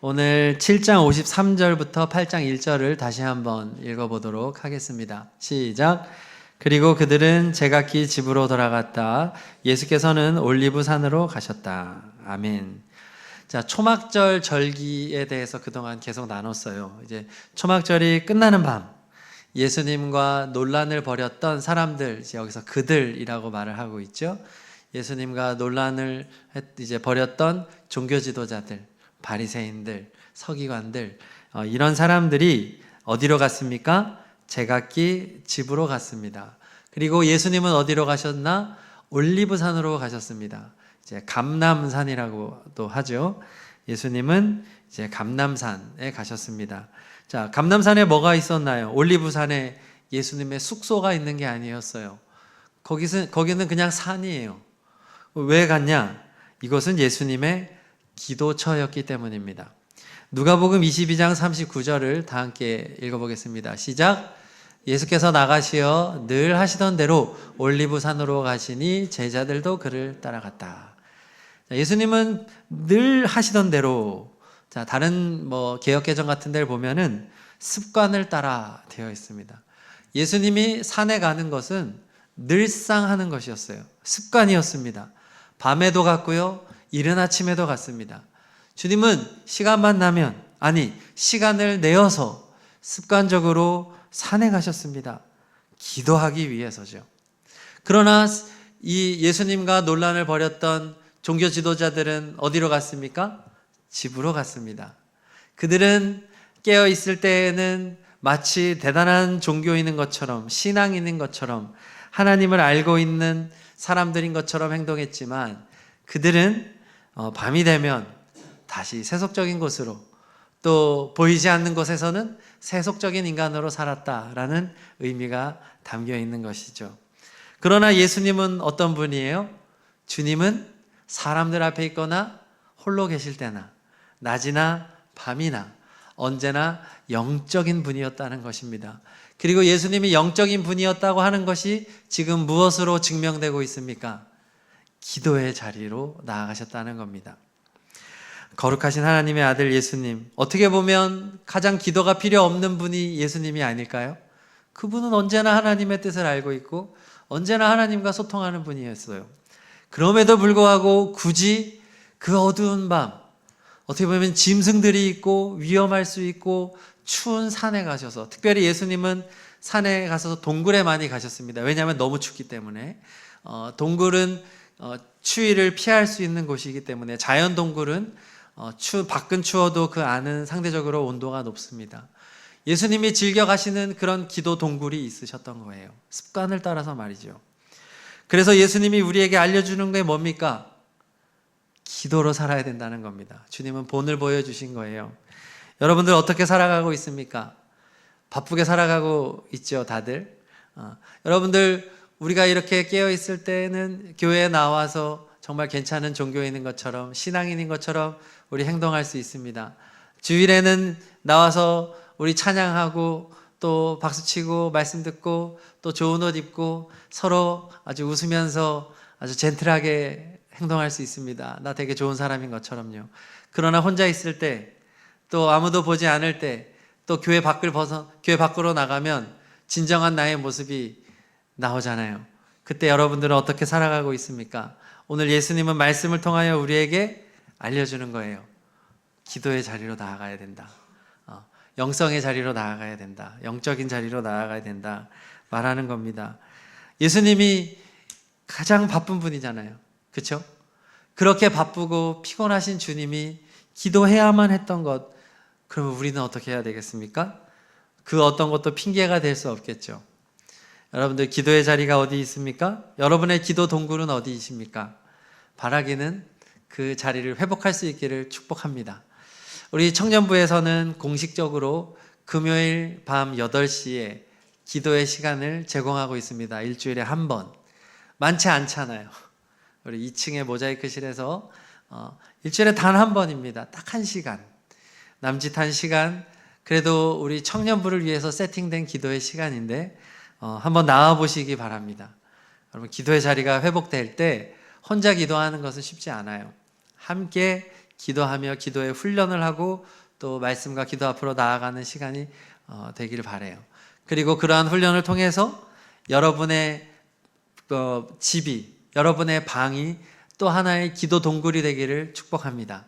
오늘 7장 53절부터 8장 1절을 다시 한번 읽어보도록 하겠습니다. 시작. 그리고 그들은 제각기 집으로 돌아갔다. 예수께서는 올리브 산으로 가셨다. 아멘. 자, 초막절 절기에 대해서 그동안 계속 나눴어요. 이제 초막절이 끝나는 밤, 예수님과 논란을 벌였던 사람들, 이제 여기서 그들이라고 말을 하고 있죠. 예수님과 논란을 이제 벌였던 종교 지도자들, 바리새인들, 서기관들, 이런 사람들이 어디로 갔습니까? 제각기 집으로 갔습니다. 그리고 예수님은 어디로 가셨나? 올리브산으로 가셨습니다. 이제 감람산이라고도 하죠. 예수님은 이제 감람산에 가셨습니다. 자, 감람산에 뭐가 있었나요? 올리브산에 예수님의 숙소가 있는 게 아니었어요. 거기는 그냥 산이에요. 왜 갔냐? 이것은 예수님의 기도처였기 때문입니다. 누가복음 22장 39절을 다 함께 읽어보겠습니다. 시작. 예수께서 나가시어 늘 하시던 대로 올리브산으로 가시니 제자들도 그를 따라갔다. 예수님은 늘 하시던 대로, 자, 다른 개역개정 같은 데를 보면은 습관을 따라 되어 있습니다. 예수님이 산에 가는 것은 늘상 하는 것이었어요. 습관이었습니다. 밤에도 갔고요, 이른 아침에도 갔습니다. 주님은 시간만 나면, 시간을 내어서 습관적으로 산에 가셨습니다. 기도하기 위해서죠. 그러나 이 예수님과 논란을 벌였던 종교 지도자들은 어디로 갔습니까? 집으로 갔습니다. 그들은 깨어 있을 때에는 마치 대단한 종교인인 것처럼, 신앙인인 것처럼, 하나님을 알고 있는 사람들인 것처럼 행동했지만, 그들은 밤이 되면 다시 세속적인 곳으로, 또 보이지 않는 곳에서는 세속적인 인간으로 살았다라는 의미가 담겨 있는 것이죠. 그러나 예수님은 어떤 분이에요? 주님은 사람들 앞에 있거나 홀로 계실 때나 낮이나 밤이나 언제나 영적인 분이었다는 것입니다. 그리고 예수님이 영적인 분이었다고 하는 것이 지금 무엇으로 증명되고 있습니까? 기도의 자리로 나아가셨다는 겁니다. 거룩하신 하나님의 아들 예수님, 어떻게 보면 가장 기도가 필요 없는 분이 예수님이 아닐까요? 그분은 언제나 하나님의 뜻을 알고 있고 언제나 하나님과 소통하는 분이었어요. 그럼에도 불구하고 굳이 그 어두운 밤, 어떻게 보면 짐승들이 있고 위험할 수 있고 추운 산에 가셔서, 특별히 예수님은 산에 가서 동굴에 많이 가셨습니다. 왜냐하면 너무 춥기 때문에. 동굴은 추위를 피할 수 있는 곳이기 때문에, 자연 동굴은 밖은 추워도 그 안은 상대적으로 온도가 높습니다. 예수님이 즐겨 가시는 그런 기도 동굴이 있으셨던 거예요. 습관을 따라서 말이죠. 그래서 예수님이 우리에게 알려주는 게 뭡니까? 기도로 살아야 된다는 겁니다. 주님은 본을 보여주신 거예요. 여러분들 어떻게 살아가고 있습니까? 바쁘게 살아가고 있죠, 다들. 여러분들, 우리가 이렇게 깨어있을 때는 교회에 나와서 정말 괜찮은 종교인인 것처럼, 신앙인인 것처럼 우리 행동할 수 있습니다. 주일에는 나와서 우리 찬양하고 또 박수치고 말씀 듣고 또 좋은 옷 입고 서로 아주 웃으면서 아주 젠틀하게 행동할 수 있습니다. 나 되게 좋은 사람인 것처럼요. 그러나 혼자 있을 때, 또 아무도 보지 않을 때, 또 교회 밖으로 나가면 진정한 나의 모습이 나오잖아요. 그때 여러분들은 어떻게 살아가고 있습니까? 오늘 예수님은 말씀을 통하여 우리에게 알려주는 거예요. 기도의 자리로 나아가야 된다. 영성의 자리로 나아가야 된다. 영적인 자리로 나아가야 된다. 말하는 겁니다. 예수님이 가장 바쁜 분이잖아요. 그렇죠? 그렇게 바쁘고 피곤하신 주님이 기도해야만 했던 것, 그러면 우리는 어떻게 해야 되겠습니까? 그 어떤 것도 핑계가 될 수 없겠죠. 여러분들, 기도의 자리가 어디 있습니까? 여러분의 기도 동굴은 어디이십니까? 바라기는 그 자리를 회복할 수 있기를 축복합니다. 우리 청년부에서는 공식적으로 금요일 밤 8시에 기도의 시간을 제공하고 있습니다. 일주일에 한 번. 많지 않잖아요. 우리 2층의 모자이크실에서 일주일에 단 한 번입니다. 딱 1시간. 남짓한 시간, 그래도 우리 청년부를 위해서 세팅된 기도의 시간인데 한번 나와 보시기 바랍니다. 여러분, 기도의 자리가 회복될 때 혼자 기도하는 것은 쉽지 않아요. 함께 기도하며 기도의 훈련을 하고 또 말씀과 기도 앞으로 나아가는 시간이 되기를 바라요. 그리고 그러한 훈련을 통해서 여러분의 집이, 여러분의 방이 또 하나의 기도 동굴이 되기를 축복합니다.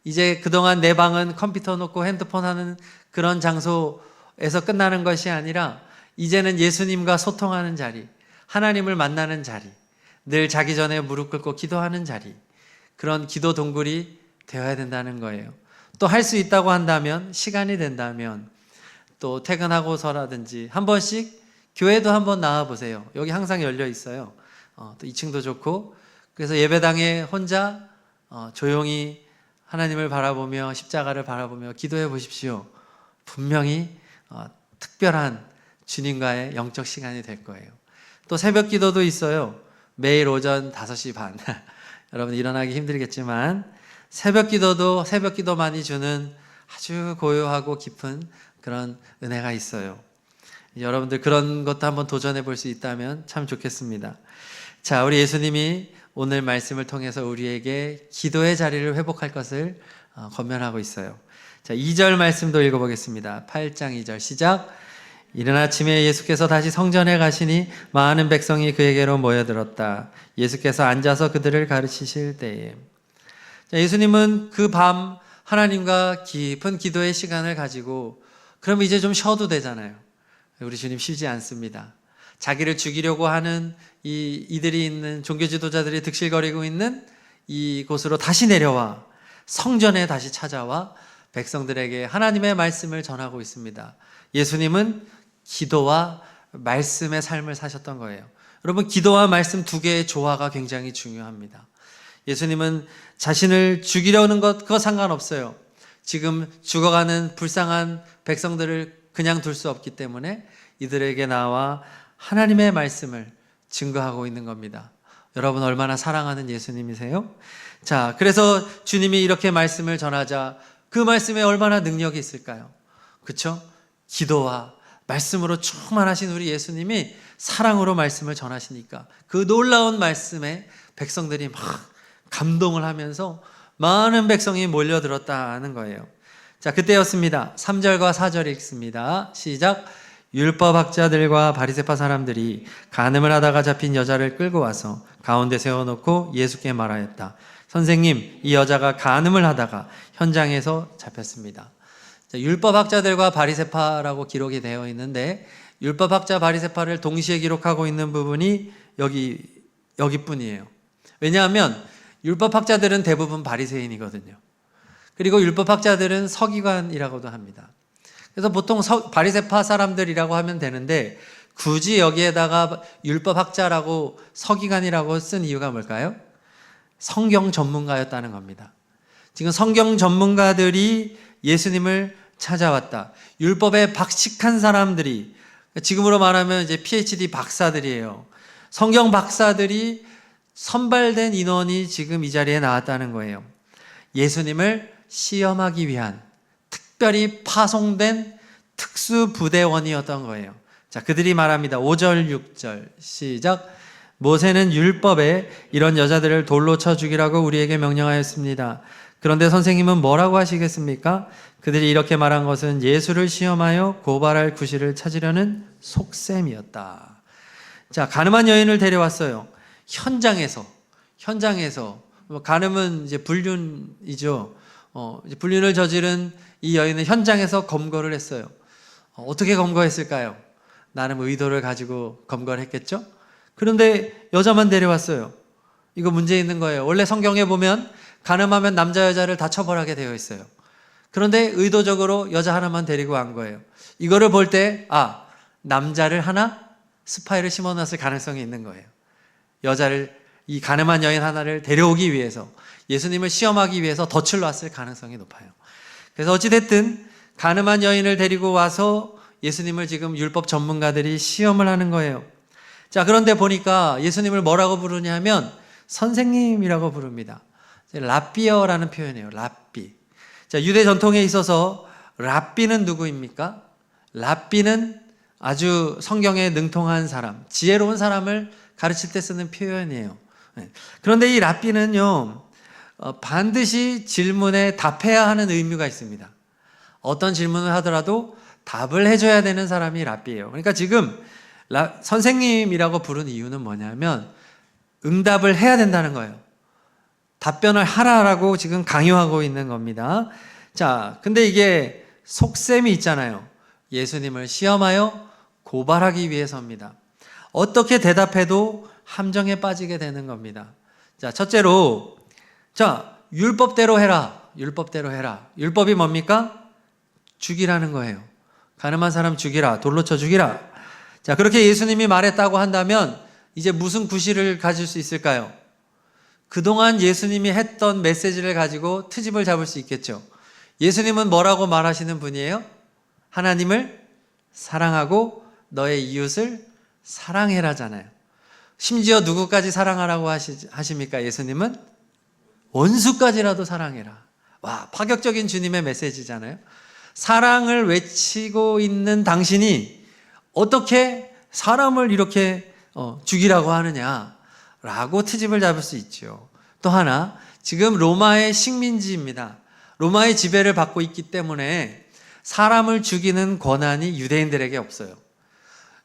이제 그동안 내 방은 컴퓨터 놓고 핸드폰 하는 그런 장소에서 끝나는 것이 아니라 이제는 예수님과 소통하는 자리, 하나님을 만나는 자리, 늘 자기 전에 무릎 꿇고 기도하는 자리, 그런 기도 동굴이 되어야 된다는 거예요. 또 할 수 있다고 한다면, 시간이 된다면 또 퇴근하고서라든지 한 번씩 교회도 한번 나와보세요. 여기 항상 열려 있어요. 또 2층도 좋고, 그래서 예배당에 혼자 조용히 하나님을 바라보며 십자가를 바라보며 기도해 보십시오. 분명히 특별한 주님과의 영적 시간이 될 거예요. 또 새벽 기도도 있어요. 매일 오전 5시 반. 여러분 일어나기 힘들겠지만 새벽 기도도 새벽 기도만이 주는 아주 고요하고 깊은 그런 은혜가 있어요. 여러분들 그런 것도 한번 도전해 볼 수 있다면 참 좋겠습니다. 자, 우리 예수님이 오늘 말씀을 통해서 우리에게 기도의 자리를 회복할 것을 권면하고 있어요. 자, 2절 말씀도 읽어보겠습니다. 8장 2절 시작. 이른 아침에 예수께서 다시 성전에 가시니 많은 백성이 그에게로 모여들었다. 예수께서 앉아서 그들을 가르치실 때에. 자, 예수님은 그 밤 하나님과 깊은 기도의 시간을 가지고 그럼 이제 좀 쉬어도 되잖아요. 우리 주님 쉬지 않습니다. 자기를 죽이려고 하는 이들이 있는 종교 지도자들이 득실거리고 있는 이곳으로 다시 내려와 성전에 다시 찾아와 백성들에게 하나님의 말씀을 전하고 있습니다. 예수님은 기도와 말씀의 삶을 사셨던 거예요. 여러분, 기도와 말씀 두 개의 조화가 굉장히 중요합니다. 예수님은 자신을 죽이려는 것 그거 상관없어요. 지금 죽어가는 불쌍한 백성들을 그냥 둘 수 없기 때문에 이들에게 나와 하나님의 말씀을 증거하고 있는 겁니다. 여러분 얼마나 사랑하는 예수님이세요? 자, 그래서 주님이 이렇게 말씀을 전하자 그 말씀에 얼마나 능력이 있을까요? 그렇죠? 기도와 말씀으로 충만하신 우리 예수님이 사랑으로 말씀을 전하시니까 그 놀라운 말씀에 백성들이 막 감동을 하면서 많은 백성이 몰려들었다는 거예요. 자, 그때였습니다. 3절과 4절 읽습니다. 시작. 율법학자들과 바리새파 사람들이 간음을 하다가 잡힌 여자를 끌고 와서 가운데 세워놓고 예수께 말하였다. 선생님, 이 여자가 간음을 하다가 현장에서 잡혔습니다. 자, 율법학자들과 바리새파라고 기록이 되어 있는데 율법학자 바리새파를 동시에 기록하고 있는 부분이 여기뿐이에요. 왜냐하면 율법학자들은 대부분 바리새인이거든요. 그리고 율법학자들은 서기관이라고도 합니다. 그래서 보통 바리새파 사람들이라고 하면 되는데 굳이 여기에다가 율법학자라고 서기관이라고 쓴 이유가 뭘까요? 성경 전문가였다는 겁니다. 지금 성경 전문가들이 예수님을 찾아왔다. 율법에 박식한 사람들이, 지금으로 말하면 이제 PhD 박사들이에요. 성경 박사들이 선발된 인원이 지금 이 자리에 나왔다는 거예요. 예수님을 시험하기 위한 특별히 파송된 특수부대원이었던 거예요. 자, 그들이 말합니다. 5절, 6절 시작. 모세는 율법에 이런 여자들을 돌로 쳐 죽이라고 우리에게 명령하였습니다. 그런데 선생님은 뭐라고 하시겠습니까? 그들이 이렇게 말한 것은 예수를 시험하여 고발할 구실을 찾으려는 속셈이었다. 자, 가늠한 여인을 데려왔어요. 현장에서 간음은 이제 불륜이죠. 이제 불륜을 저지른 이 여인은 현장에서 검거를 했어요. 어떻게 검거했을까요? 나름 의도를 가지고 검거를 했겠죠? 그런데 여자만 데려왔어요. 이거 문제 있는 거예요. 원래 성경에 보면 간음하면 남자 여자를 다 처벌하게 되어 있어요. 그런데 의도적으로 여자 하나만 데리고 간 거예요. 이거를 볼 때 남자를 하나 스파이를 심어놨을 가능성이 있는 거예요. 이 간음한 여인 하나를 데려오기 위해서, 예수님을 시험하기 위해서 덫을 놨을 가능성이 높아요. 그래서 어찌됐든 간음한 여인을 데리고 와서 예수님을 지금 율법 전문가들이 시험을 하는 거예요. 자, 그런데 보니까 예수님을 뭐라고 부르냐면 선생님이라고 부릅니다. 랍비어라는 표현이에요. 랍비. 자, 유대 전통에 있어서 랍비는 누구입니까? 랍비는 아주 성경에 능통한 사람, 지혜로운 사람을 가르칠 때 쓰는 표현이에요. 그런데 이 랍비는요, 반드시 질문에 답해야 하는 의무가 있습니다. 어떤 질문을 하더라도 답을 해줘야 되는 사람이 랍비예요. 그러니까 지금 선생님이라고 부른 이유는 뭐냐면 응답을 해야 된다는 거예요. 답변을 하라라고 지금 강요하고 있는 겁니다. 자, 근데 이게 속셈이 있잖아요. 예수님을 시험하여 고발하기 위해서입니다. 어떻게 대답해도 함정에 빠지게 되는 겁니다. 자, 첫째로, 자, 율법대로 해라. 율법대로 해라. 율법이 뭡니까? 죽이라는 거예요. 가늠한 사람 죽이라. 돌로 쳐 죽이라. 자, 그렇게 예수님이 말했다고 한다면 이제 무슨 구실을 가질 수 있을까요? 그동안 예수님이 했던 메시지를 가지고 트집을 잡을 수 있겠죠. 예수님은 뭐라고 말하시는 분이에요? 하나님을 사랑하고 너의 이웃을 사랑해라잖아요. 심지어 누구까지 사랑하라고 하십니까? 예수님은 원수까지라도 사랑해라. 와, 파격적인 주님의 메시지잖아요. 사랑을 외치고 있는 당신이 어떻게 사람을 이렇게 죽이라고 하느냐라고 트집을 잡을 수 있죠. 또 하나, 지금 로마의 식민지입니다. 로마의 지배를 받고 있기 때문에 사람을 죽이는 권한이 유대인들에게 없어요.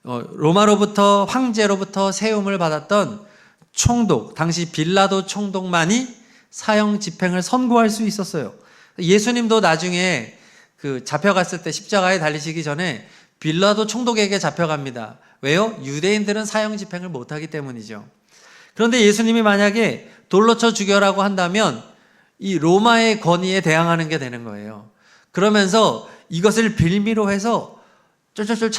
로마로부터 황제로부터 세움을 받았던 총독, 당시 빌라도 총독만이 사형 집행을 선고할 수 있었어요. 예수님도 나중에 잡혀갔을 때 십자가에 달리시기 전에 빌라도 총독에게 잡혀갑니다. 왜요? 유대인들은 사형 집행을 못하기 때문이죠. 그런데 예수님이 만약에 돌로 쳐 죽여라고 한다면 이 로마의 권위에 대항하는 게 되는 거예요. 그러면서 이것을 빌미로 해서 쫄쫄쫄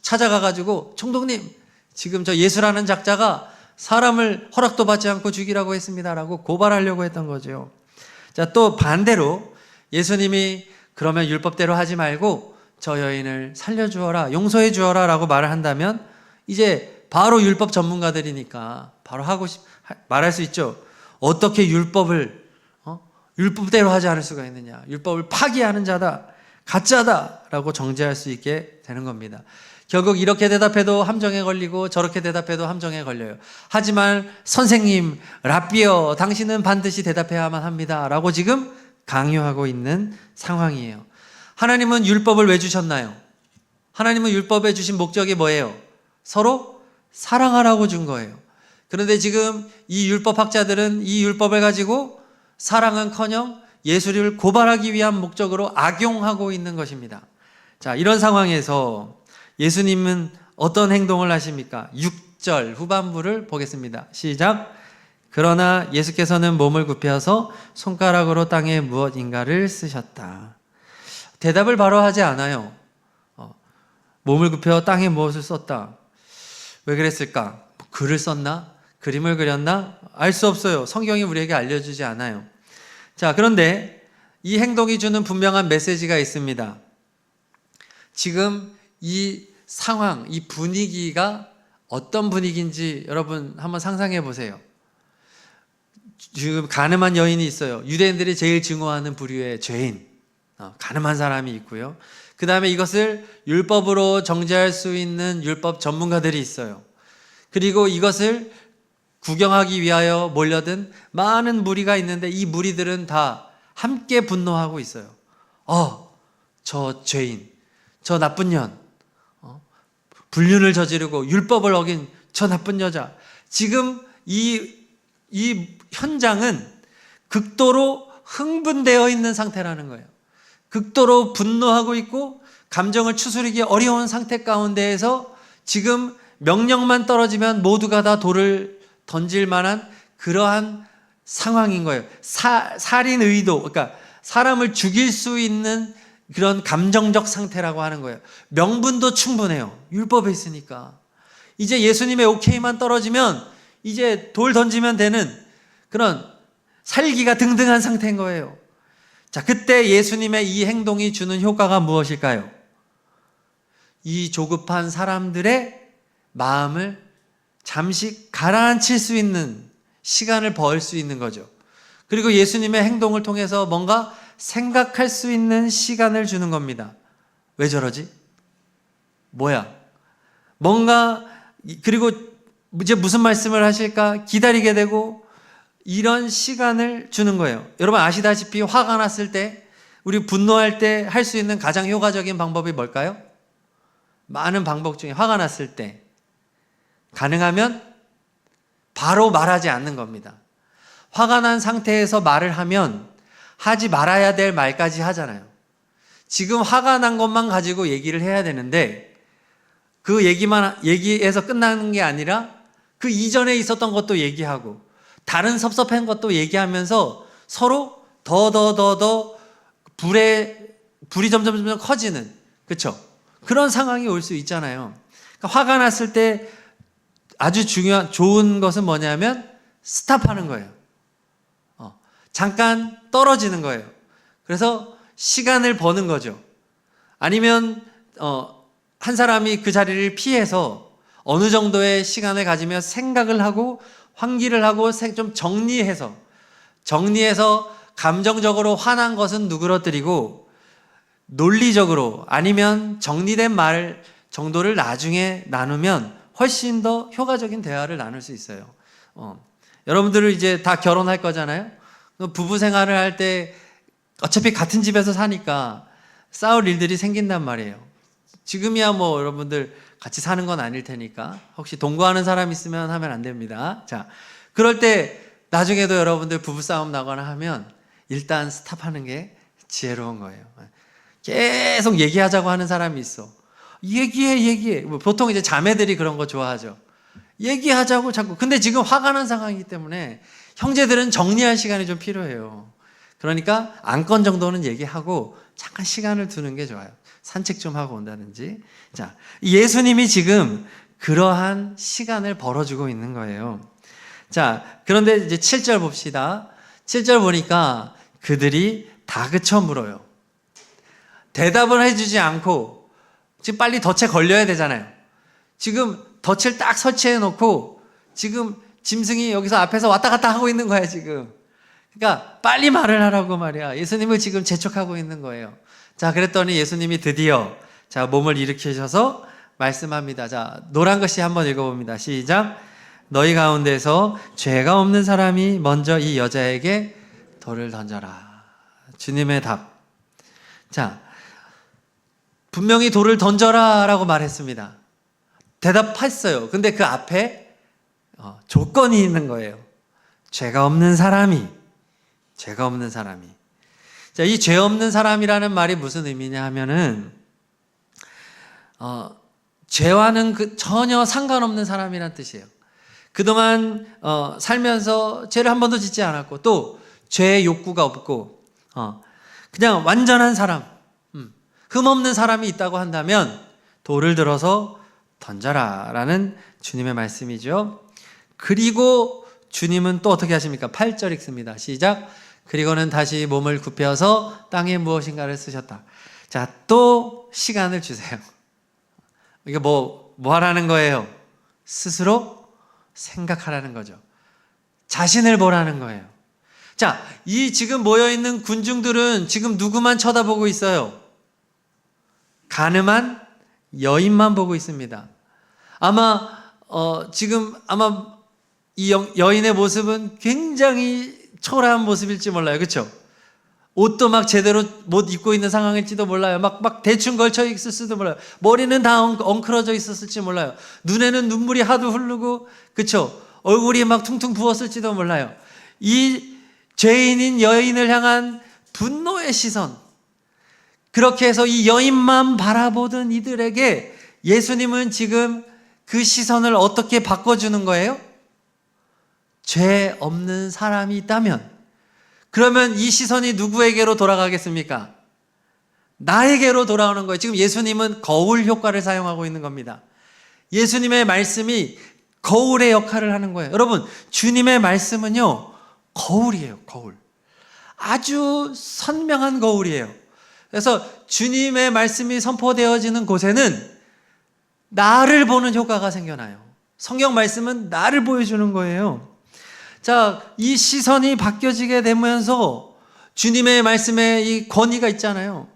찾아가가지고 총독님, 지금 저 예수라는 작자가 사람을 허락도 받지 않고 죽이라고 했습니다라고 고발하려고 했던 거죠. 자, 또 반대로 예수님이 그러면 율법대로 하지 말고 저 여인을 살려주어라, 용서해 주어라 라고 말을 한다면 이제 바로 율법 전문가들이니까 바로 말할 수 있죠. 어떻게 율법을 율법대로 하지 않을 수가 있느냐. 율법을 파기하는 자다, 가짜다 라고 정죄할 수 있게 되는 겁니다. 결국 이렇게 대답해도 함정에 걸리고 저렇게 대답해도 함정에 걸려요. 하지만 선생님, 랍비여, 당신은 반드시 대답해야만 합니다 라고 지금 강요하고 있는 상황이에요. 하나님은 율법을 왜 주셨나요? 하나님은 율법에 주신 목적이 뭐예요? 서로 사랑하라고 준 거예요. 그런데 지금 이 율법학자들은 이 율법을 가지고 사랑은커녕 예수를 고발하기 위한 목적으로 악용하고 있는 것입니다. 자, 이런 상황에서 예수님은 어떤 행동을 하십니까? 6절 후반부를 보겠습니다. 시작. 그러나 예수께서는 몸을 굽혀서 손가락으로 땅에 무엇인가를 쓰셨다. 대답을 바로 하지 않아요. 몸을 굽혀 땅에 무엇을 썼다. 왜 그랬을까? 글을 썼나? 그림을 그렸나? 알 수 없어요. 성경이 우리에게 알려주지 않아요. 자, 그런데 이 행동이 주는 분명한 메시지가 있습니다. 지금 이 상황, 이 분위기가 어떤 분위기인지 여러분 한번 상상해 보세요. 지금 가늠한 여인이 있어요. 유대인들이 제일 증오하는 부류의 죄인, 가늠한 사람이 있고요. 그 다음에 이것을 율법으로 정죄할 수 있는 율법 전문가들이 있어요. 그리고 이것을 구경하기 위하여 몰려든 많은 무리가 있는데 이 무리들은 다 함께 분노하고 있어요. 저 죄인, 저 나쁜 년, 불륜을 저지르고 율법을 어긴 저 나쁜 여자. 지금 이 현장은 극도로 흥분되어 있는 상태라는 거예요. 극도로 분노하고 있고 감정을 추스르기 어려운 상태 가운데에서 지금 명령만 떨어지면 모두가 다 돌을 던질 만한 그러한 상황인 거예요. 살인 의도, 그러니까 사람을 죽일 수 있는 그런 감정적 상태라고 하는 거예요. 명분도 충분해요. 율법에 있으니까. 이제 예수님의 오케이만 떨어지면 이제 돌 던지면 되는 그런 살기가 등등한 상태인 거예요. 자, 그때 예수님의 이 행동이 주는 효과가 무엇일까요? 이 조급한 사람들의 마음을 잠시 가라앉힐 수 있는 시간을 벌 수 있는 거죠. 그리고 예수님의 행동을 통해서 뭔가 생각할 수 있는 시간을 주는 겁니다. 왜 저러지? 뭐야? 뭔가, 그리고 이제 무슨 말씀을 하실까 기다리게 되고 이런 시간을 주는 거예요. 여러분 아시다시피 화가 났을 때, 우리 분노할 때 할 수 있는 가장 효과적인 방법이 뭘까요? 많은 방법 중에 화가 났을 때 가능하면 바로 말하지 않는 겁니다. 화가 난 상태에서 말을 하면 하지 말아야 될 말까지 하잖아요. 지금 화가 난 것만 가지고 얘기를 해야 되는데 그 얘기에서 끝나는 게 아니라 그 이전에 있었던 것도 얘기하고 다른 섭섭한 것도 얘기하면서 서로 더 불이 점점 커지는, 그렇죠? 그런 상황이 올 수 있잖아요. 그러니까 화가 났을 때 아주 좋은 것은 뭐냐면 스탑하는 거예요. 잠깐 떨어지는 거예요. 그래서 시간을 버는 거죠. 아니면 한 사람이 그 자리를 피해서 어느 정도의 시간을 가지며 생각을 하고 환기를 하고 좀 정리해서 감정적으로 화난 것은 누그러뜨리고 논리적으로 아니면 정리된 말 정도를 나중에 나누면 훨씬 더 효과적인 대화를 나눌 수 있어요. 여러분들은 이제 다 결혼할 거잖아요. 부부 생활을 할 때 어차피 같은 집에서 사니까 싸울 일들이 생긴단 말이에요. 지금이야 뭐 여러분들 같이 사는 건 아닐 테니까 혹시 동거하는 사람 있으면 하면 안 됩니다. 자, 그럴 때 나중에도 여러분들 부부싸움 나거나 하면 일단 스탑하는 게 지혜로운 거예요. 계속 얘기하자고 하는 사람이 있어. 얘기해. 보통 이제 자매들이 그런 거 좋아하죠. 얘기하자고 자꾸. 근데 지금 화가 난 상황이기 때문에 형제들은 정리할 시간이 좀 필요해요. 그러니까 안건 정도는 얘기하고 잠깐 시간을 두는 게 좋아요. 산책 좀 하고 온다든지. 자, 예수님이 지금 그러한 시간을 벌어주고 있는 거예요. 자, 그런데 이제 7절 봅시다. 7절 보니까 그들이 다그쳐 물어요. 대답을 해주지 않고 지금 빨리 덫에 걸려야 되잖아요. 지금 덫을 딱 설치해 놓고 지금 짐승이 여기서 앞에서 왔다 갔다 하고 있는 거야 지금. 그러니까 빨리 말을 하라고 말이야. 예수님을 지금 재촉하고 있는 거예요. 자, 그랬더니 예수님이 드디어 몸을 일으키셔서 말씀합니다. 자, 노란 글씨 한번 읽어봅니다. 시작. 너희 가운데서 죄가 없는 사람이 먼저 이 여자에게 돌을 던져라. 주님의 답. 자, 분명히 돌을 던져라 라고 말했습니다. 대답했어요. 근데 그 앞에 조건이 있는 거예요. 죄가 없는 사람이. 자, 이 죄 없는 사람이라는 말이 무슨 의미냐 하면은, 죄와는 전혀 상관없는 사람이란 뜻이에요. 그동안, 살면서 죄를 한 번도 짓지 않았고, 또 죄의 욕구가 없고, 그냥 완전한 사람, 흠없는 사람이 있다고 한다면, 돌을 들어서 던져라 라는 주님의 말씀이죠. 그리고 주님은 또 어떻게 하십니까? 8절 읽습니다. 시작. 그리고는 다시 몸을 굽혀서 땅에 무엇인가를 쓰셨다. 자, 또 시간을 주세요. 이게 뭐 하라는 거예요? 스스로 생각하라는 거죠. 자신을 보라는 거예요. 자, 이 지금 모여있는 군중들은 지금 누구만 쳐다보고 있어요? 가늠한 여인만 보고 있습니다. 지금 이 여인의 모습은 굉장히 초라한 모습일지 몰라요. 그렇죠? 옷도 막 제대로 못 입고 있는 상황일지도 몰라요. 막 대충 걸쳐 있을지도 몰라요. 머리는 다 엉클어져 있었을지 몰라요. 눈에는 눈물이 하도 흐르고, 그렇죠? 얼굴이 막 퉁퉁 부었을지도 몰라요. 이 죄인인 여인을 향한 분노의 시선, 그렇게 해서 이 여인만 바라보던 이들에게 예수님은 지금 그 시선을 어떻게 바꿔주는 거예요? 죄 없는 사람이 있다면, 그러면 이 시선이 누구에게로 돌아가겠습니까? 나에게로 돌아오는 거예요. 지금 예수님은 거울 효과를 사용하고 있는 겁니다. 예수님의 말씀이 거울의 역할을 하는 거예요. 여러분, 주님의 말씀은요, 거울이에요, 거울. 아주 선명한 거울이에요. 그래서 주님의 말씀이 선포되어지는 곳에는 나를 보는 효과가 생겨나요. 성경 말씀은 나를 보여주는 거예요. 자, 이 시선이 바뀌어지게 되면서 주님의 말씀에 이 권위가 있잖아요.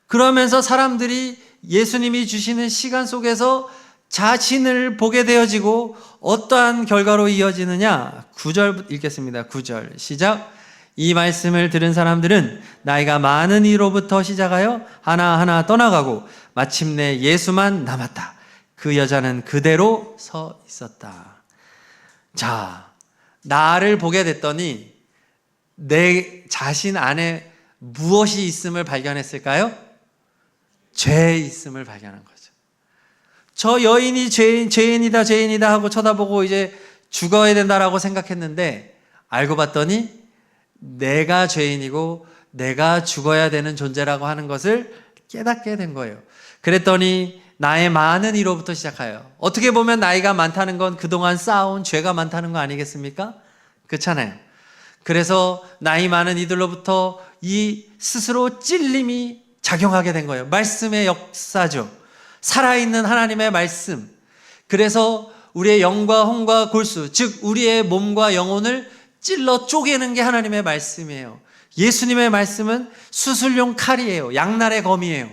그러면서 사람들이 예수님이 주시는 시간 속에서 자신을 보게 되어지고 어떠한 결과로 이어지느냐? 9절 읽겠습니다. 9절 시작. 이 말씀을 들은 사람들은 나이가 많은 이로부터 시작하여 하나하나 떠나가고 마침내 예수만 남았다. 그 여자는 그대로 서 있었다. 자, 나를 보게 됐더니 내 자신 안에 무엇이 있음을 발견했을까요? 죄 있음을 발견한 거죠. 저 여인이 죄인이다 하고 쳐다보고 이제 죽어야 된다라고 생각했는데 알고 봤더니 내가 죄인이고 내가 죽어야 되는 존재라고 하는 것을 깨닫게 된 거예요. 그랬더니 나의 많은 이로부터 시작하여, 어떻게 보면 나이가 많다는 건 그동안 쌓아온 죄가 많다는 거 아니겠습니까? 그렇잖아요. 그래서 나이 많은 이들로부터 이 스스로 찔림이 작용하게 된 거예요. 말씀의 역사죠. 살아있는 하나님의 말씀. 그래서 우리의 영과 혼과 골수, 즉 우리의 몸과 영혼을 찔러 쪼개는 게 하나님의 말씀이에요. 예수님의 말씀은 수술용 칼이에요. 양날의 검이에요.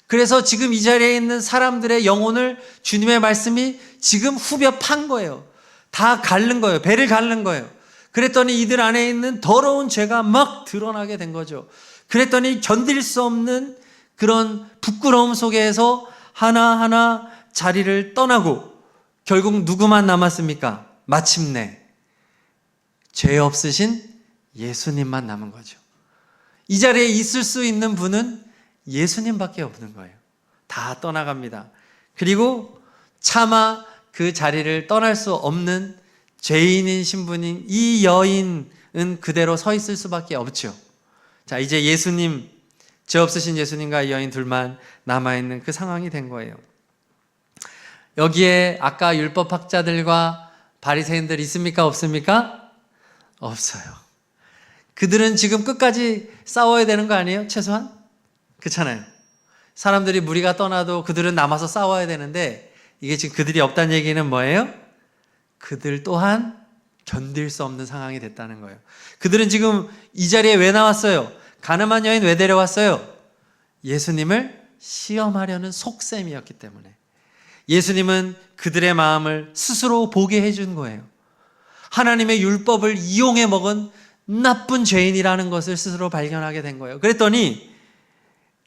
그래서 지금 이 자리에 있는 사람들의 영혼을 주님의 말씀이 지금 후벼 판 거예요. 다 가른 거예요. 배를 가른 거예요. 그랬더니 이들 안에 있는 더러운 죄가 막 드러나게 된 거죠. 그랬더니 견딜 수 없는 그런 부끄러움 속에서 하나하나 자리를 떠나고 결국 누구만 남았습니까? 마침내 죄 없으신 예수님만 남은 거죠. 이 자리에 있을 수 있는 분은 예수님밖에 없는 거예요. 다 떠나갑니다. 그리고 차마 그 자리를 떠날 수 없는 죄인인 신분인 이 여인은 그대로 서 있을 수밖에 없죠. 자, 이제 예수님, 죄 없으신 예수님과 이 여인 둘만 남아있는 그 상황이 된 거예요. 여기에 아까 율법학자들과 바리새인들 있습니까? 없습니까? 없어요. 그들은 지금 끝까지 싸워야 되는 거 아니에요? 최소한? 그렇잖아요. 사람들이 무리가 떠나도 그들은 남아서 싸워야 되는데 이게 지금 그들이 없다는 얘기는 뭐예요? 그들 또한 견딜 수 없는 상황이 됐다는 거예요. 그들은 지금 이 자리에 왜 나왔어요? 가늠한 여인 왜 데려왔어요? 예수님을 시험하려는 속셈이었기 때문에. 예수님은 그들의 마음을 스스로 보게 해준 거예요. 하나님의 율법을 이용해 먹은 나쁜 죄인이라는 것을 스스로 발견하게 된 거예요. 그랬더니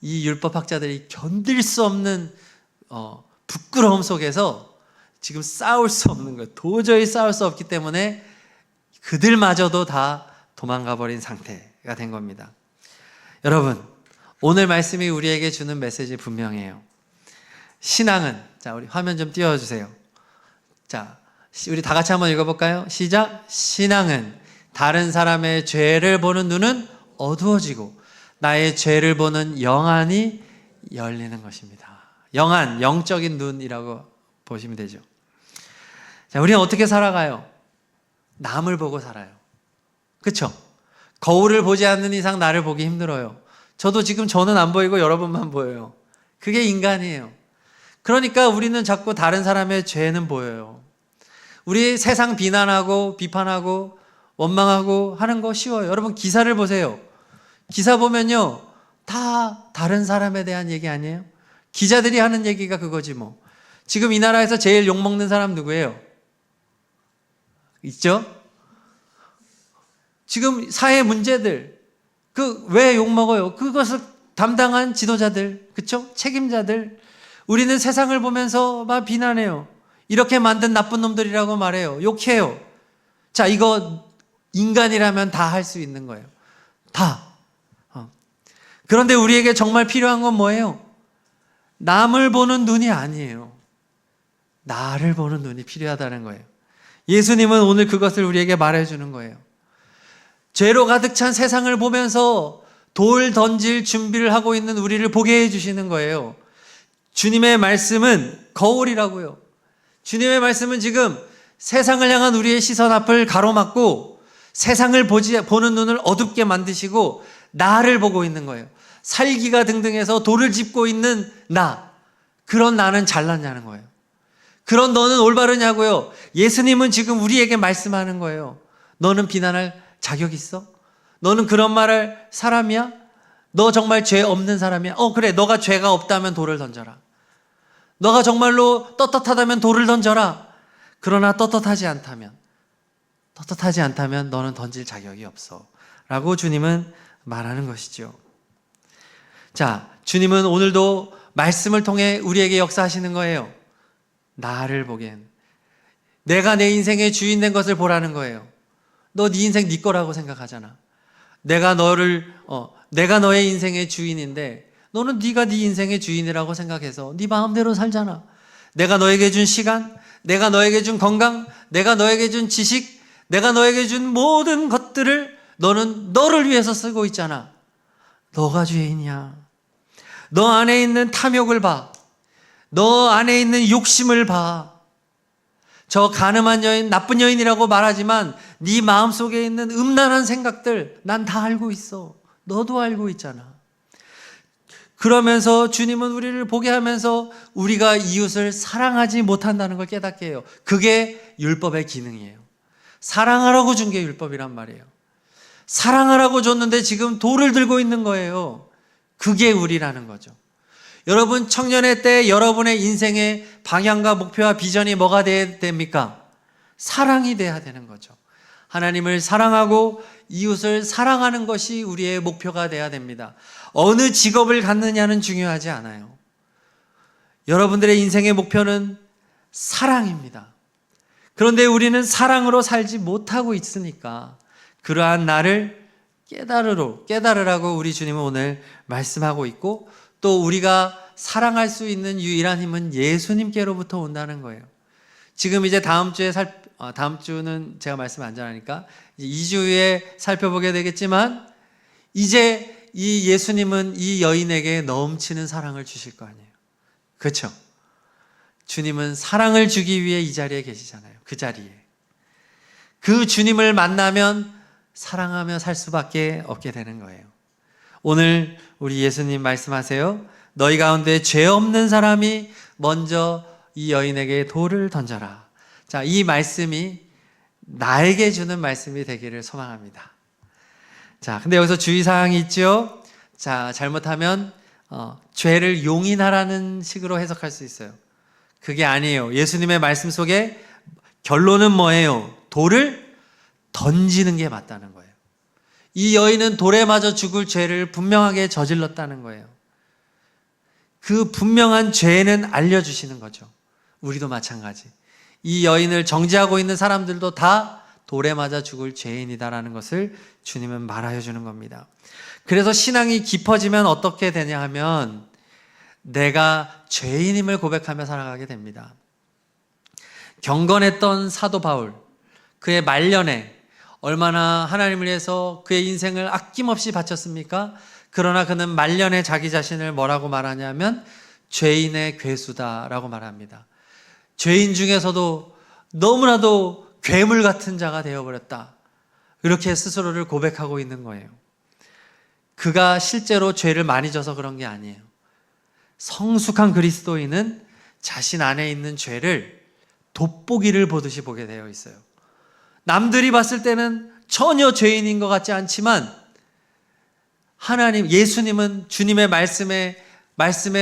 이 율법학자들이 견딜 수 없는 부끄러움 속에서 지금 싸울 수 없는 거예요. 도저히 싸울 수 없기 때문에 그들마저도 다 도망가 버린 상태가 된 겁니다. 여러분, 오늘 말씀이 우리에게 주는 메시지 분명해요. 신앙은, 자, 우리 화면 좀 띄워주세요. 자, 우리 다 같이 한번 읽어볼까요? 시작. 신앙은 다른 사람의 죄를 보는 눈은 어두워지고 나의 죄를 보는 영안이 열리는 것입니다. 영안, 영적인 눈이라고 보시면 되죠. 자, 우리는 어떻게 살아가요? 남을 보고 살아요. 그렇죠? 거울을 보지 않는 이상 나를 보기 힘들어요. 저도 지금 저는 안 보이고 여러분만 보여요. 그게 인간이에요. 그러니까 우리는 자꾸 다른 사람의 죄는 보여요. 우리 세상 비난하고 비판하고 원망하고 하는 거 쉬워요. 여러분 기사를 보세요. 기사 보면요, 다 다른 사람에 대한 얘기 아니에요? 기자들이 하는 얘기가 그거지 뭐. 지금 이 나라에서 제일 욕먹는 사람 누구예요? 있죠? 지금 사회 문제들, 왜 욕먹어요? 그것을 담당한 지도자들, 그쵸? 책임자들. 우리는 세상을 보면서 막 비난해요. 이렇게 만든 나쁜 놈들이라고 말해요. 욕해요. 자, 이거 인간이라면 다 할 수 있는 거예요. 다. 그런데 우리에게 정말 필요한 건 뭐예요? 남을 보는 눈이 아니에요. 나를 보는 눈이 필요하다는 거예요. 예수님은 오늘 그것을 우리에게 말해주는 거예요. 죄로 가득 찬 세상을 보면서 돌 던질 준비를 하고 있는 우리를 보게 해주시는 거예요. 주님의 말씀은 거울이라고요. 주님의 말씀은 지금 세상을 향한 우리의 시선 앞을 가로막고 세상을 보는 눈을 어둡게 만드시고 나를 보고 있는 거예요. 살기가 등등해서 돌을 짚고 있는 나, 그런 나는 잘났냐는 거예요. 그런 너는 올바르냐고요. 예수님은 지금 우리에게 말씀하는 거예요. 너는 비난할 자격 있어? 너는 그런 말할 사람이야? 너 정말 죄 없는 사람이야? 그래, 너가 죄가 없다면 돌을 던져라. 너가 정말로 떳떳하다면 돌을 던져라. 그러나 떳떳하지 않다면 너는 던질 자격이 없어. 라고 주님은 말하는 것이죠. 자, 주님은 오늘도 말씀을 통해 우리에게 역사하시는 거예요. 나를 보기엔 내가 내 인생의 주인 된 것을 보라는 거예요. 너 네 인생 네 거라고 생각하잖아. 내가 너의 인생의 주인인데 너는 네가 네 인생의 주인이라고 생각해서 네 마음대로 살잖아. 내가 너에게 준 시간, 내가 너에게 준 건강, 내가 너에게 준 지식, 내가 너에게 준 모든 것들을 너는 너를 위해서 쓰고 있잖아. 너가 주인이야. 너 안에 있는 탐욕을 봐. 너 안에 있는 욕심을 봐. 저 가늠한 여인, 나쁜 여인이라고 말하지만 네 마음속에 있는 음란한 생각들 난 다 알고 있어. 너도 알고 있잖아. 그러면서 주님은 우리를 보게 하면서 우리가 이웃을 사랑하지 못한다는 걸 깨닫게 해요. 그게 율법의 기능이에요. 사랑하라고 준 게 율법이란 말이에요. 사랑하라고 줬는데 지금 돌을 들고 있는 거예요. 그게 우리라는 거죠. 여러분, 청년의 때 여러분의 인생의 방향과 목표와 비전이 뭐가 돼야 됩니까? 사랑이 돼야 되는 거죠. 하나님을 사랑하고 이웃을 사랑하는 것이 우리의 목표가 돼야 됩니다. 어느 직업을 갖느냐는 중요하지 않아요. 여러분들의 인생의 목표는 사랑입니다. 그런데 우리는 사랑으로 살지 못하고 있으니까 그러한 나를 깨달으라고 우리 주님은 오늘 말씀하고 있고, 또 우리가 사랑할 수 있는 유일한 힘은 예수님께로부터 온다는 거예요. 지금 이제 다음 주는 제가 말씀 안 전하니까 2주 후에 살펴보게 되겠지만, 이제 이 예수님은 이 여인에게 넘치는 사랑을 주실 거 아니에요. 그렇죠? 주님은 사랑을 주기 위해 이 자리에 계시잖아요. 그 자리에. 그 주님을 만나면 사랑하며 살 수밖에 없게 되는 거예요. 오늘 우리 예수님 말씀하세요. 너희 가운데 죄 없는 사람이 먼저 이 여인에게 돌을 던져라. 자, 이 말씀이 나에게 주는 말씀이 되기를 소망합니다. 자, 근데 여기서 주의사항이 있죠. 자, 잘못하면 죄를 용인하라는 식으로 해석할 수 있어요. 그게 아니에요. 예수님의 말씀 속에 결론은 뭐예요? 돌을 던지는 게 맞다는 거예요. 이 여인은 돌에 맞아 죽을 죄를 분명하게 저질렀다는 거예요. 그 분명한 죄는 알려주시는 거죠. 우리도 마찬가지. 이 여인을 정죄하고 있는 사람들도 다 돌에 맞아 죽을 죄인이다라는 것을 주님은 말하여 주는 겁니다. 그래서 신앙이 깊어지면 어떻게 되냐 하면 내가 죄인임을 고백하며 살아가게 됩니다. 경건했던 사도 바울, 그의 말년에 얼마나 하나님을 위해서 그의 인생을 아낌없이 바쳤습니까? 그러나 그는 말년에 자기 자신을 뭐라고 말하냐면 죄인의 괴수다라고 말합니다. 죄인 중에서도 너무나도 괴물 같은 자가 되어버렸다. 이렇게 스스로를 고백하고 있는 거예요. 그가 실제로 죄를 많이 져서 그런 게 아니에요. 성숙한 그리스도인은 자신 안에 있는 죄를 돋보기를 보듯이 보게 되어 있어요. 남들이 봤을 때는 전혀 죄인인 것 같지 않지만 예수님은 주님의 말씀에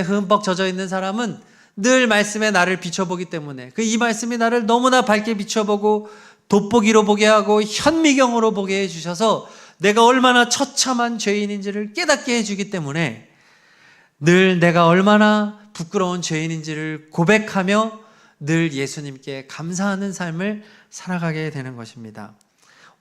흠뻑 젖어 있는 사람은 늘 말씀에 나를 비춰보기 때문에 이 말씀이 나를 너무나 밝게 비춰보고 돋보기로 보게 하고 현미경으로 보게 해주셔서 내가 얼마나 처참한 죄인인지를 깨닫게 해주기 때문에 늘 내가 얼마나 부끄러운 죄인인지를 고백하며 늘 예수님께 감사하는 삶을 살아가게 되는 것입니다.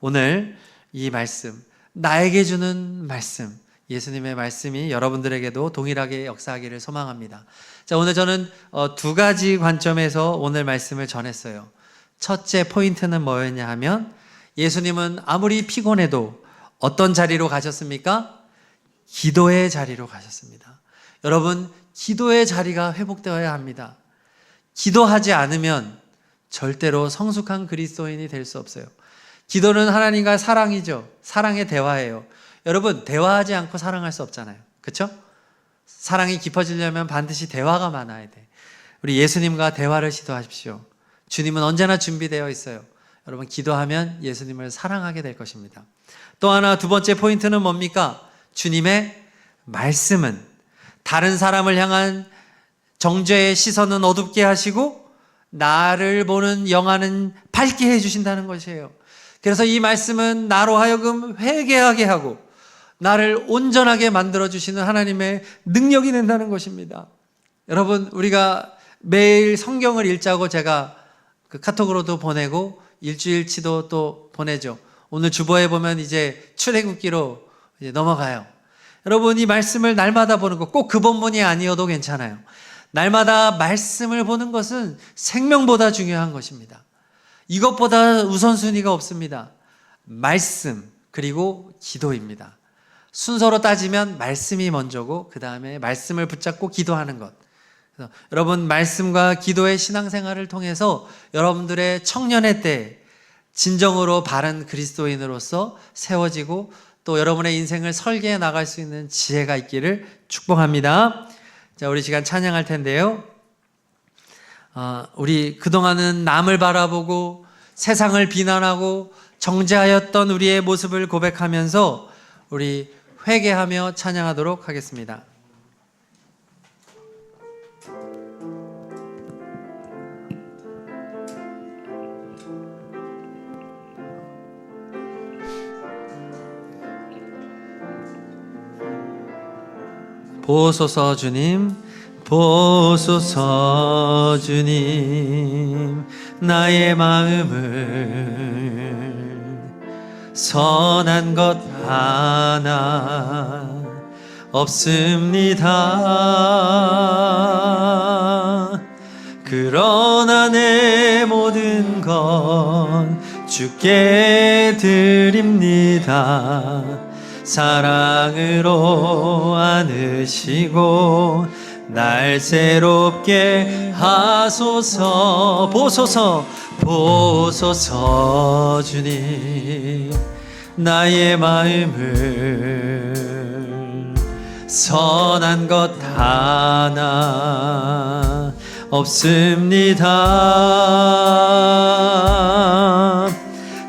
오늘 이 말씀, 나에게 주는 말씀, 예수님의 말씀이 여러분들에게도 동일하게 역사하기를 소망합니다. 자, 오늘 저는 두 가지 관점에서 오늘 말씀을 전했어요. 첫째 포인트는 뭐였냐 하면 예수님은 아무리 피곤해도 어떤 자리로 가셨습니까? 기도의 자리로 가셨습니다. 여러분, 기도의 자리가 회복되어야 합니다. 기도하지 않으면 절대로 성숙한 그리스도인이 될 수 없어요. 기도는 하나님과 사랑이죠. 사랑의 대화예요. 여러분, 대화하지 않고 사랑할 수 없잖아요. 그렇죠? 사랑이 깊어지려면 반드시 대화가 많아야 돼. 우리 예수님과 대화를 시도하십시오. 주님은 언제나 준비되어 있어요. 여러분, 기도하면 예수님을 사랑하게 될 것입니다. 또 하나, 두 번째 포인트는 뭡니까? 주님의 말씀은 다른 사람을 향한 정죄의 시선은 어둡게 하시고 나를 보는 영안은 밝게 해주신다는 것이에요. 그래서 이 말씀은 나로 하여금 회개하게 하고 나를 온전하게 만들어주시는 하나님의 능력이 된다는 것입니다. 여러분, 우리가 매일 성경을 읽자고 제가 그 카톡으로도 보내고 일주일치도 또 보내죠. 오늘 주보에 보면 이제 출애굽기로 이제 넘어가요. 여러분, 이 말씀을 날마다 보는 것, 꼭 그 본문이 아니어도 괜찮아요. 날마다 말씀을 보는 것은 생명보다 중요한 것입니다. 이것보다 우선순위가 없습니다. 말씀, 그리고 기도입니다. 순서로 따지면 말씀이 먼저고 그 다음에 말씀을 붙잡고 기도하는 것. 그래서 여러분, 말씀과 기도의 신앙생활을 통해서 여러분들의 청년의 때 진정으로 바른 그리스도인으로서 세워지고 또 여러분의 인생을 설계해 나갈 수 있는 지혜가 있기를 축복합니다. 자, 우리 시간 찬양할 텐데요. 우리 그동안은 남을 바라보고 세상을 비난하고 정죄하였던 우리의 모습을 고백하면서 우리 회개하며 찬양하도록 하겠습니다. 보소서 주님, 보소서 주님, 나의 마음을 선한 것 하나 없습니다. 그러나 내 모든 건 주께 드립니다. 사랑으로 안으시고 날 새롭게 하소서. 보소서, 보소서 주님, 나의 마음을 선한 것 하나 없습니다.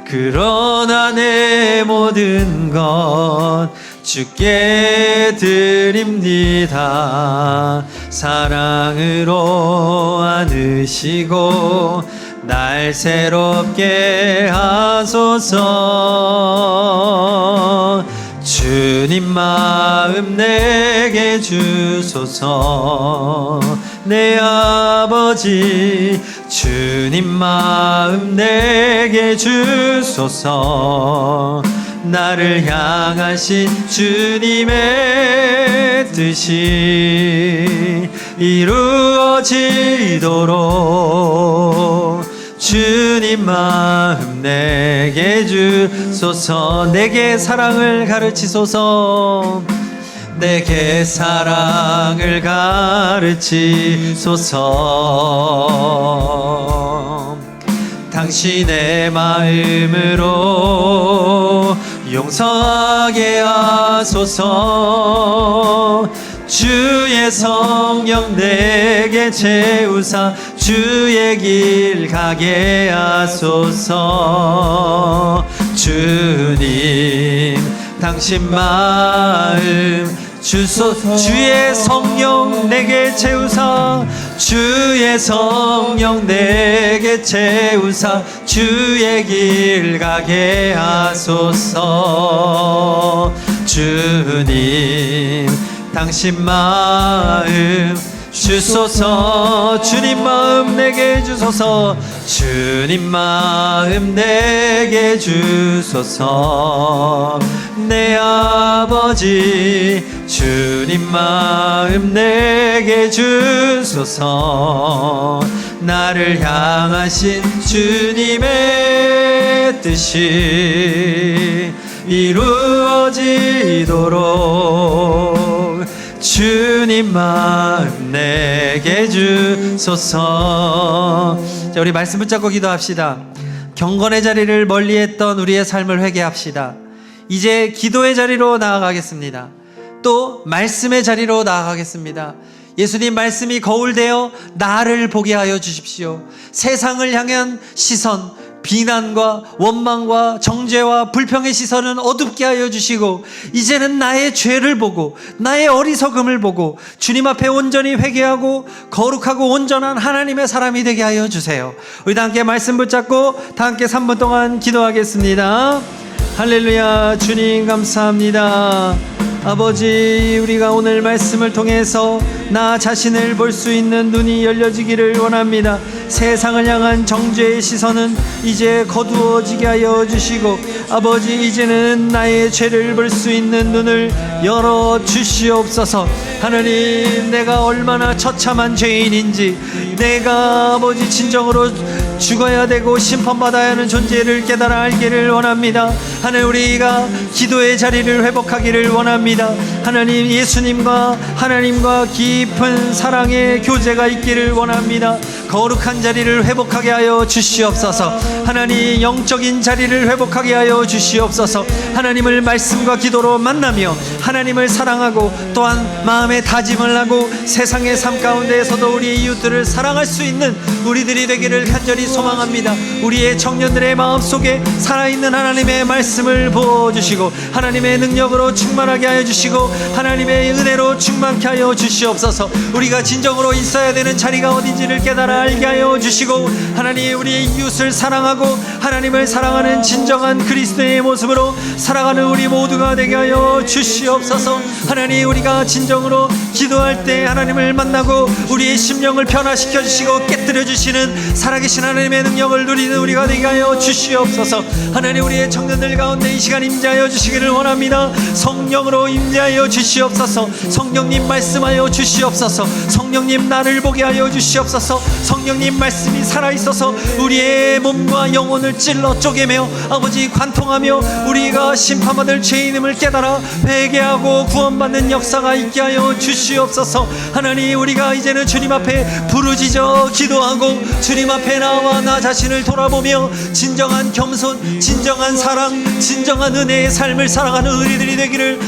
그러나 내 모든 것 주께 드립니다. 사랑으로 안으시고 날 새롭게 하소서. 주님 마음 내게 주소서. 내 아버지, 주님 마음 내게 주소서. 나를 향하신 주님의 뜻이 이루어지도록 주님 마음 내게 주소서. 내게 사랑을 가르치소서. 내게 사랑을 가르치소서. 당신의 마음으로 용서하게 하소서. 주의 성령 내게 채우사 주의 길 가게 하소서. 주님, 당신 마음 주소서. 주의 성령 내게 채우사 주의 성령 내게 채우사 주의 길 가게 하소서. 주님, 당신 마음 주소서. 주님 마음 내게 주소서. 주님 마음 내게 주소서. 내 아버지, 주님 마음 내게 주소서. 나를 향하신 주님의 뜻이 이루어지도록 주님 마음 내게 주소서. 자, 우리 말씀 붙잡고 기도합시다. 경건의 자리를 멀리했던 우리의 삶을 회개합시다. 이제 기도의 자리로 나아가겠습니다. 또 말씀의 자리로 나아가겠습니다. 예수님 말씀이 거울되어 나를 보게 하여 주십시오. 세상을 향한 시선, 비난과 원망과 정죄와 불평의 시선은 어둡게 하여 주시고 이제는 나의 죄를 보고 나의 어리석음을 보고 주님 앞에 온전히 회개하고 거룩하고 온전한 하나님의 사람이 되게 하여 주세요. 우리 다 함께 말씀 붙잡고 다 함께 3분 동안 기도하겠습니다. 할렐루야. 주님 감사합니다. 아버지, 우리가 오늘 말씀을 통해서 나 자신을 볼 수 있는 눈이 열려지기를 원합니다. 세상을 향한 정죄의 시선은 이제 거두어지게 하여 주시고 아버지, 이제는 나의 죄를 볼 수 있는 눈을 열어 주시옵소서. 하나님, 내가 얼마나 처참한 죄인인지, 내가 아버지 진정으로 죽어야 되고 심판받아야 하는 존재를 깨달아 알기를 원합니다. 하나님, 우리가 기도의 자리를 회복하기를 원합니다. 하나님, 예수님과 하나님과 깊은 사랑의 교제가 있기를 원합니다. 거룩한 자리를 회복하게 하여 주시옵소서. 하나님, 영적인 자리를 회복하게 하여 주시옵소서. 하나님을 말씀과 기도로 만나며 하나님을 사랑하고 또한 마음의 다짐을 하고 세상의 삶 가운데에서도 우리 이웃들을 사랑할 수 있는 우리들이 되기를 간절히 소망합니다. 우리의 청년들의 마음속에 살아있는 하나님의 말씀을 부어주시고 하나님의 능력으로 충만하게 하여 주시고 하나님의 은혜로 충만케 하여 주시옵소서. 우리가 진정으로 있어야 되는 자리가 어딘지를 깨달아 알게 하여 주시고 하나님, 우리의 이웃을 사랑하고 하나님을 사랑하는 진정한 그리스도의 모습으로 살아가는 우리 모두가 되게 하여 주시옵소서. 하나님, 우리가 진정으로 기도할 때 하나님을 만나고 우리의 심령을 변화시켜 주시고 깨뜨려 주시는 살아계신 하나님의 능력을 누리는 우리가 되게 하여 주시옵소서. 하나님, 우리의 청년들 가운데 이 시간 임재하여 주시기를 원합니다. 성령으로 임재하여 주시옵소서. 성령님 말씀하여 주시옵소서. 성령님 나를 보게 하여 주시옵소서. 성령님 말씀이 살아있어서 우리의 몸과 영혼을 찔러 쪼개며 아버지 관통하며 우리가 심판받을 죄인임을 깨달아 회개하고 구원받는 역사가 있게 하여 주시옵소서. 하나님, 우리가 이제는 주님 앞에 부르짖어 기도하고 주님 앞에 나와 나 자신을 돌아보며 진정한 겸손, 진정한 사랑, 진정한 은혜의 삶을 살아가는 우리들이 되기를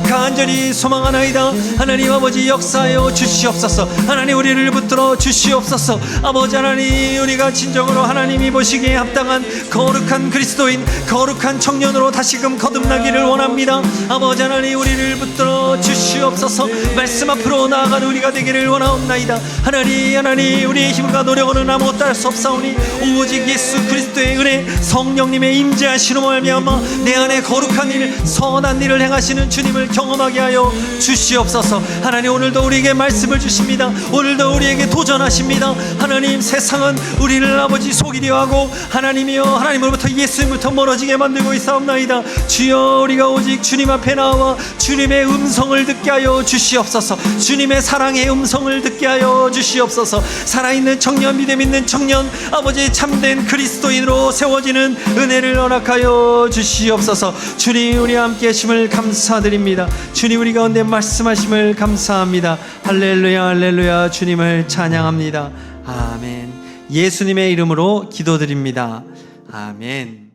간절히 소망하나이다. 하나님 아버지, 역사하여 주시옵소서. 하나님, 우리를 붙들어 주시옵소서. 아버지 하나님, 우리가 진정으로 하나님이 보시기에 합당한 거룩한 그리스도인, 거룩한 청년으로 다시금 거듭나기를 원합니다. 아버지 하나님, 우리를 붙들어 주시옵소서. 말씀 앞으로 나아가는 우리가 되기를 원하옵나이다. 하나님, 우리의 힘과 노력으로는 아무것도 할 수 없사오니 오직 예수 그리스도의 은혜, 성령님의 임재하시로 말미암아 내 안에 거룩한 일, 선한 일을 행하시는 주님을 경험하게 하여 주시옵소서. 하나님, 오늘도 우리에게 말씀을 주십니다. 오늘도 우리에게 도전하십니다. 하나님, 세상은 우리를 아버지 속이려 하고 하나님이여, 하나님으로부터 예수님부터 멀어지게 만들고 있사옵나이다. 주여, 우리가 오직 주님 앞에 나와 주님의 음성을 듣게 하여 주시옵소서. 주님의 사랑의 음성을 듣게 하여 주시옵소서. 살아있는 청년, 믿음 있는 청년, 아버지 참된 그리스도인으로 세워지는 은혜를 허락하여 주시옵소서. 주님, 우리와 함께 하심을 감사드립니다. 주님, 우리 가운데 말씀하심을 감사합니다. 할렐루야, 할렐루야. 주님을 찬양합니다. 아멘. 예수님의 이름으로 기도드립니다. 아멘.